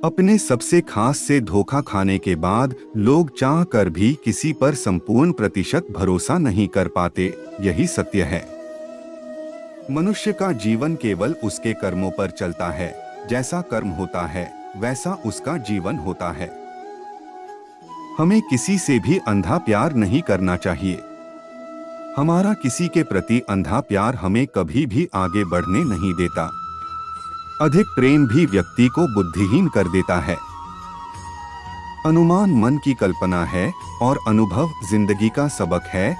अपने सबसे खास से धोखा खाने के बाद लोग चाह कर भी किसी पर संपूर्ण प्रतिशत भरोसा नहीं कर पाते। यही सत्य है। मनुष्य का जीवन केवल उसके कर्मों पर चलता है। जैसा कर्म होता है वैसा उसका जीवन होता है। हमें किसी से भी अंधा प्यार नहीं करना चाहिए। हमारा किसी के प्रति अंधा प्यार हमें कभी भी आगे बढ़ने नहीं देता। अधिक प्रेम भी व्यक्ति को बुद्धिहीन कर देता है। अनुमान मन की कल्पना है और अनुभव जिंदगी का सबक है।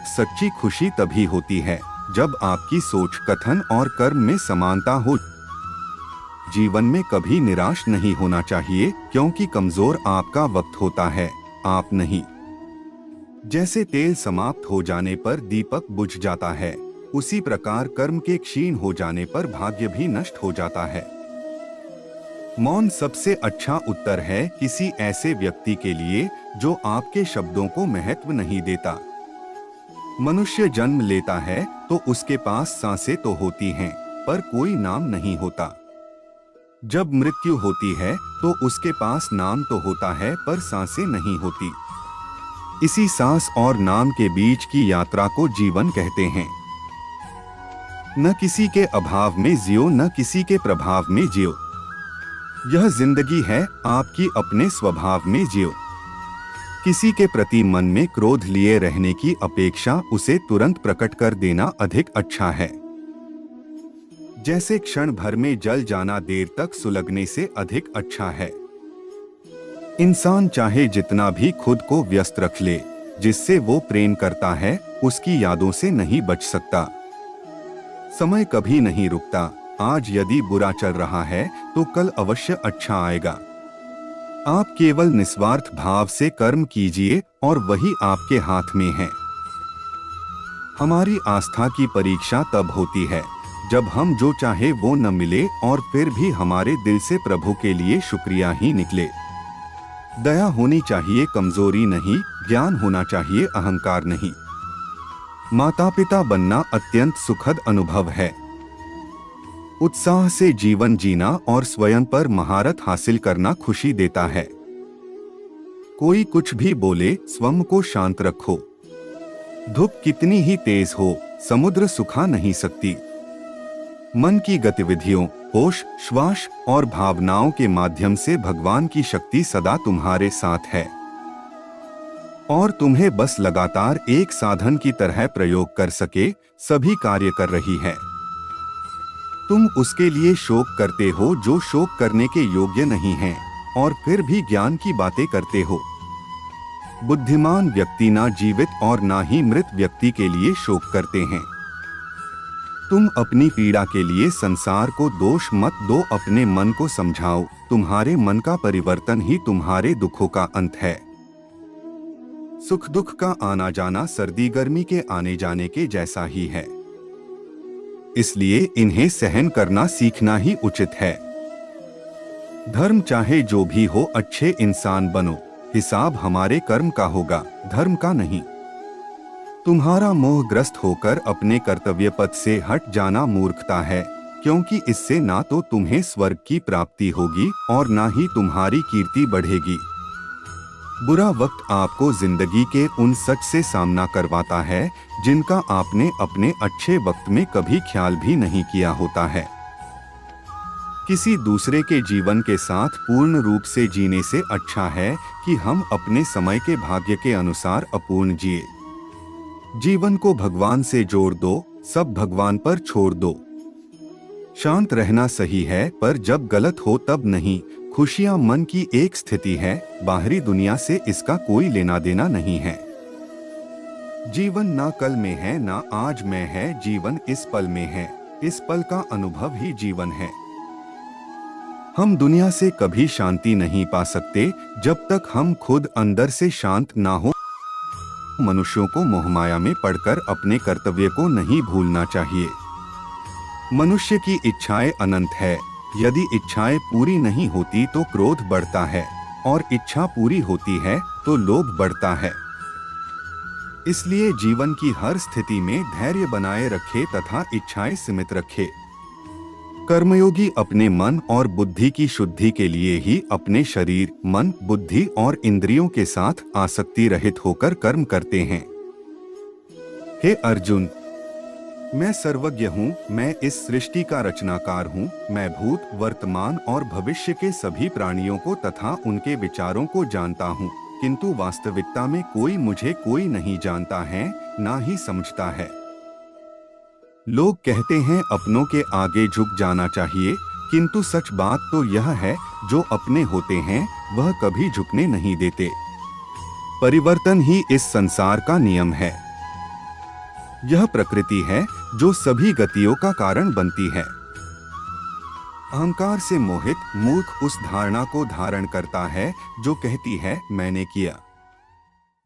सच्ची खुशी तभी होती है जब आपकी सोच, कथन और कर्म में समानता हो। जीवन में कभी निराश नहीं होना चाहिए, क्योंकि कमजोर आपका वक्त होता है, आप नहीं। जैसे तेल समाप्त हो जाने पर दीपक बुझ जाता है, उसी प्रकार कर्म के क्षीण हो जाने पर भाग्य भी नष्ट हो जाता है। मौन सबसे अच्छा उत्तर है किसी ऐसे व्यक्ति के लिए जो आपके शब्दों को महत्व नहीं देता। मनुष्य जन्म लेता है तो उसके पास सांसें तो होती हैं, पर कोई नाम नहीं होता। जब मृत्यु होती है तो उसके पास नाम तो होता है, पर सांसें नहीं होती। इसी सांस और नाम के बीच की यात्रा को जीवन कहते हैं। न किसी के अभाव में जियो, न किसी के प्रभाव में जियो। यह जिंदगी है, आपकी अपने स्वभाव में जियो। किसी के प्रति मन में क्रोध लिए रहने की अपेक्षा उसे तुरंत प्रकट कर देना अधिक अच्छा है। जैसे क्षण भर में जल जाना देर तक सुलगने से अधिक अच्छा है। इंसान चाहे जितना भी खुद को व्यस्त रख ले, जिससे वो प्रेम करता है उसकी यादों से नहीं बच सकता। समय कभी नहीं रुकता। आज यदि बुरा चल रहा है तो कल अवश्य अच्छा आएगा। आप केवल निस्वार्थ भाव से कर्म कीजिए और वही आपके हाथ में है। हमारी आस्था की परीक्षा तब होती है जब हम जो चाहे वो न मिले और फिर भी हमारे दिल से प्रभु के लिए शुक्रिया ही निकले। दया होनी चाहिए, कमजोरी नहीं। ज्ञान होना चाहिए, अहंकार नहीं। माता पिता बनना अत्यंत सुखद अनुभव है। उत्साह से जीवन जीना और स्वयं पर महारत हासिल करना खुशी देता है। कोई कुछ भी बोले, स्वयं को शांत रखो। धूप कितनी ही तेज हो, समुद्र सुखा नहीं सकती। मन की गतिविधियों, होश, श्वास और भावनाओं के माध्यम से भगवान की शक्ति सदा तुम्हारे साथ है और तुम्हें बस लगातार एक साधन की तरह प्रयोग कर सके सभी कार्य कर रही है। तुम उसके लिए शोक करते हो जो शोक करने के योग्य नहीं है, और फिर भी ज्ञान की बातें करते हो। बुद्धिमान व्यक्ति ना जीवित और ना ही मृत व्यक्ति के लिए शोक करते हैं। तुम अपनी पीड़ा के लिए संसार को दोष मत दो, अपने मन को समझाओ। तुम्हारे मन का परिवर्तन ही तुम्हारे दुखों का अंत है। सुख दुख का आना जाना सर्दी गर्मी के आने जाने के जैसा ही है, इसलिए इन्हें सहन करना सीखना ही उचित है। धर्म चाहे जो भी हो, अच्छे इंसान बनो। हिसाब हमारे कर्म का होगा, धर्म का नहीं। तुम्हारा मोहग्रस्त होकर अपने कर्तव्य पथ से हट जाना मूर्खता है, क्योंकि इससे ना तो तुम्हें स्वर्ग की प्राप्ति होगी और ना ही तुम्हारी कीर्ति बढ़ेगी। बुरा वक्त आपको जिंदगी के उन सच से सामना करवाता है जिनका आपने अपने अच्छे वक्त में कभी ख्याल भी नहीं किया होता है। किसी दूसरे के जीवन के साथ पूर्ण रूप से जीने से अच्छा है कि हम अपने समय के भाग्य के अनुसार अपूर्ण जिए। जीवन को भगवान से जोड़ दो, सब भगवान पर छोड़ दो। शांत रहना सही है, पर जब गलत हो तब नहीं। खुशियां मन की एक स्थिति है, बाहरी दुनिया से इसका कोई लेना देना नहीं है। जीवन ना कल में है ना आज में है, जीवन इस पल में है। इस पल का अनुभव ही जीवन है। हम दुनिया से कभी शांति नहीं पा सकते जब तक हम खुद अंदर से शांत ना हो। मनुष्यों को मोहमाया में पड़कर अपने कर्तव्य को नहीं भूलना चाहिए। मनुष्य की इच्छाएं अनंत है। यदि इच्छाएं पूरी नहीं होती तो क्रोध बढ़ता है, और इच्छा पूरी होती है तो लोभ बढ़ता है। इसलिए जीवन की हर स्थिति में धैर्य बनाए रखे तथा इच्छाएं सीमित रखे। कर्मयोगी अपने मन और बुद्धि की शुद्धि के लिए ही अपने शरीर, मन, बुद्धि और इंद्रियों के साथ आसक्ति रहित होकर कर्म करते हैं। हे अर्जुन, मैं सर्वज्ञ हूँ, मैं इस सृष्टि का रचनाकार हूँ, मैं भूत, वर्तमान और भविष्य के सभी प्राणियों को तथा उनके विचारों को जानता हूँ, किंतु वास्तविकता में कोई नहीं जानता है, ना ही समझता है। लोग कहते हैं अपनों के आगे झुक जाना चाहिए, किंतु सच बात तो यह है, जो अपने होते हैं वह कभी झुकने नहीं देते। परिवर्तन ही इस संसार का नियम है। यह प्रकृति है जो सभी गतियों का कारण बनती है। अहंकार से मोहित मूर्ख उस धारणा को धारण करता है जो कहती है मैंने किया।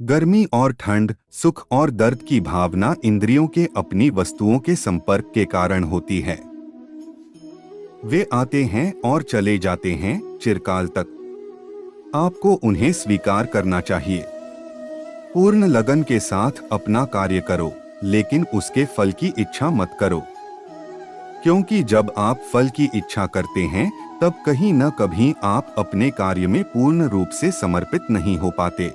गर्मी और ठंड, सुख और दर्द की भावना इंद्रियों के अपनी वस्तुओं के संपर्क के कारण होती है। वे आते हैं और चले जाते हैं चिरकाल तक। आपको उन्हें स्वीकार करना चाहिए। पूर्ण लगन के साथ अपना कार्य करो, लेकिन उसके फल की इच्छा मत करो, क्योंकि जब आप फल की इच्छा करते हैं तब कहीं न कहीं आप अपने कार्य में पूर्ण रूप से समर्पित नहीं हो पाते।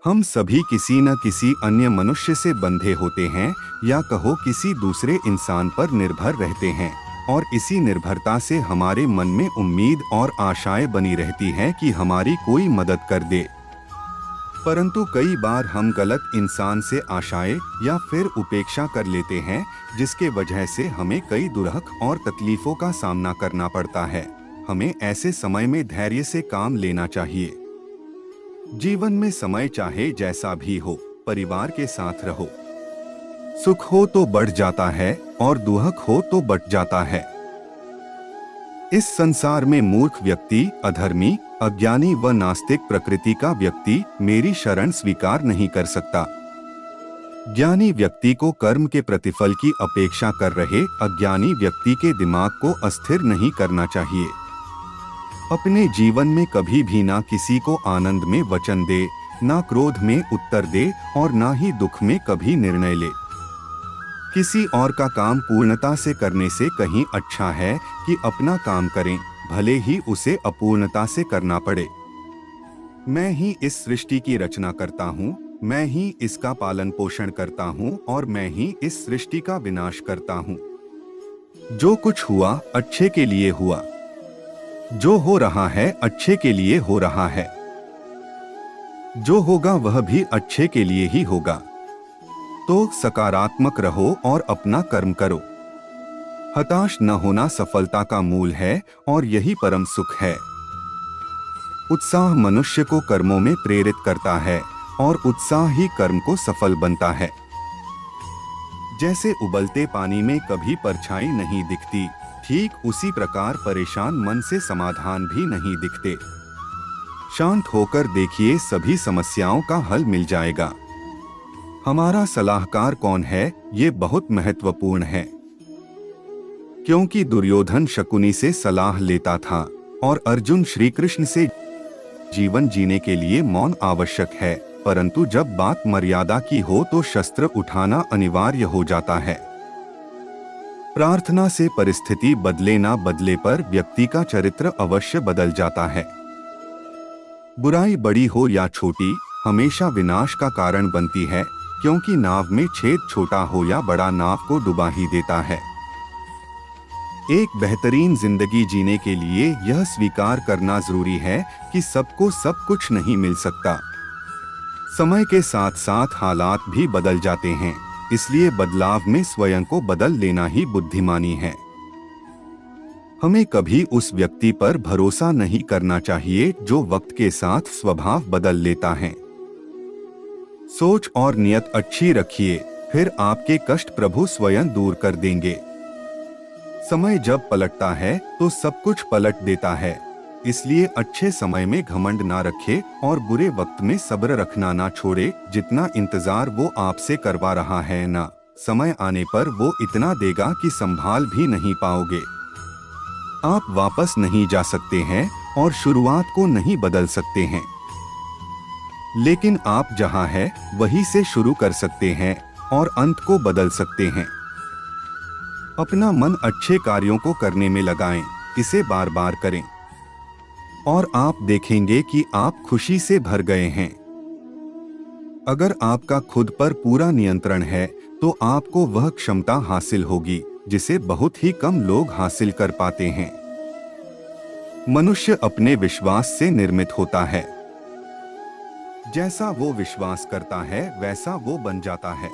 हम सभी किसी न किसी अन्य मनुष्य से बंधे होते हैं, या कहो किसी दूसरे इंसान पर निर्भर रहते हैं, और इसी निर्भरता से हमारे मन में उम्मीद और आशाएं बनी रहती हैं कि हमारी कोई मदद कर दे। परंतु कई बार हम गलत इंसान से आशाएं या फिर उपेक्षा कर लेते हैं, जिसके वजह से हमें कई दुरहक और तकलीफों का सामना करना पड़ता है। हमें ऐसे समय में धैर्य से काम लेना चाहिए। जीवन में समय चाहे जैसा भी हो, परिवार के साथ रहो। सुख हो तो बढ़ जाता है और दुहक हो तो बट जाता है। इस संसार में मूर्ख व्यक्ति, अधर्मी, अज्ञानी व नास्तिक प्रकृति का व्यक्ति मेरी शरण स्वीकार नहीं कर सकता। ज्ञानी व्यक्ति को कर्म के प्रतिफल की अपेक्षा कर रहे अज्ञानी व्यक्ति के दिमाग को अस्थिर नहीं करना चाहिए। अपने जीवन में कभी भी ना किसी को आनंद में वचन दे, ना क्रोध में उत्तर दे और ना ही दुख में कभी निर्णय ले। किसी और का काम पूर्णता से करने से कहीं अच्छा है कि अपना काम करें, भले ही उसे अपूर्णता से करना पड़े। मैं ही इस सृष्टि की रचना करता हूँ, मैं ही इसका पालन पोषण करता हूँ और मैं ही इस सृष्टि का विनाश करता हूँ। जो कुछ हुआ अच्छे के लिए हुआ, जो हो रहा है अच्छे के लिए हो रहा है, जो होगा वह भी अच्छे के लिए ही होगा। तो सकारात्मक रहो और अपना कर्म करो। हताश न होना सफलता का मूल है और यही परम सुख है। उत्साह मनुष्य को कर्मों में प्रेरित करता है और उत्साह ही कर्म को सफल बनता है। जैसे उबलते पानी में कभी परछाई नहीं दिखती, ठीक उसी प्रकार परेशान मन से समाधान भी नहीं दिखते। शांत होकर देखिए, सभी समस्याओं का हल मिल जाएगा। हमारा सलाहकार कौन है, ये बहुत महत्वपूर्ण है, क्योंकि दुर्योधन शकुनी से सलाह लेता था और अर्जुन श्री कृष्ण से। जीवन जीने के लिए मौन आवश्यक है, परंतु जब बात मर्यादा की हो तो शस्त्र उठाना अनिवार्य हो जाता है। प्रार्थना से परिस्थिति बदले ना बदले पर व्यक्ति का चरित्र अवश्य बदल जाता है। बुराई बड़ी हो या छोटी, हमेशा विनाश का कारण बनती है, क्योंकि नाव में छेद छोटा हो या बड़ा, नाव को डुबा ही देता है। एक बेहतरीन जिंदगी जीने के लिए यह स्वीकार करना जरूरी है कि सबको सब कुछ नहीं मिल सकता। समय के साथ साथ हालात भी बदल जाते हैं, इसलिए बदलाव में स्वयं को बदल लेना ही बुद्धिमानी है। हमें कभी उस व्यक्ति पर भरोसा नहीं करना चाहिए जो वक्त के साथ स्वभाव बदल लेता है। सोच और नियत अच्छी रखिए, फिर आपके कष्ट प्रभु स्वयं दूर कर देंगे। समय जब पलटता है तो सब कुछ पलट देता है, इसलिए अच्छे समय में घमंड ना रखे और बुरे वक्त में सब्र रखना ना छोड़े। जितना इंतजार वो आपसे करवा रहा है ना, समय आने पर वो इतना देगा कि संभाल भी नहीं पाओगे। आप वापस नहीं जा सकते हैं और शुरुआत को नहीं बदल सकते हैं, लेकिन आप जहां हैं वहीं से शुरू कर सकते हैं और अंत को बदल सकते हैं। अपना मन अच्छे कार्यों को करने में लगाएं, इसे बार बार करें और आप देखेंगे कि आप खुशी से भर गए हैं। अगर आपका खुद पर पूरा नियंत्रण है तो आपको वह क्षमता हासिल होगी जिसे बहुत ही कम लोग हासिल कर पाते हैं। मनुष्य अपने विश्वास से निर्मित होता है। जैसा वो विश्वास करता है वैसा वो बन जाता है।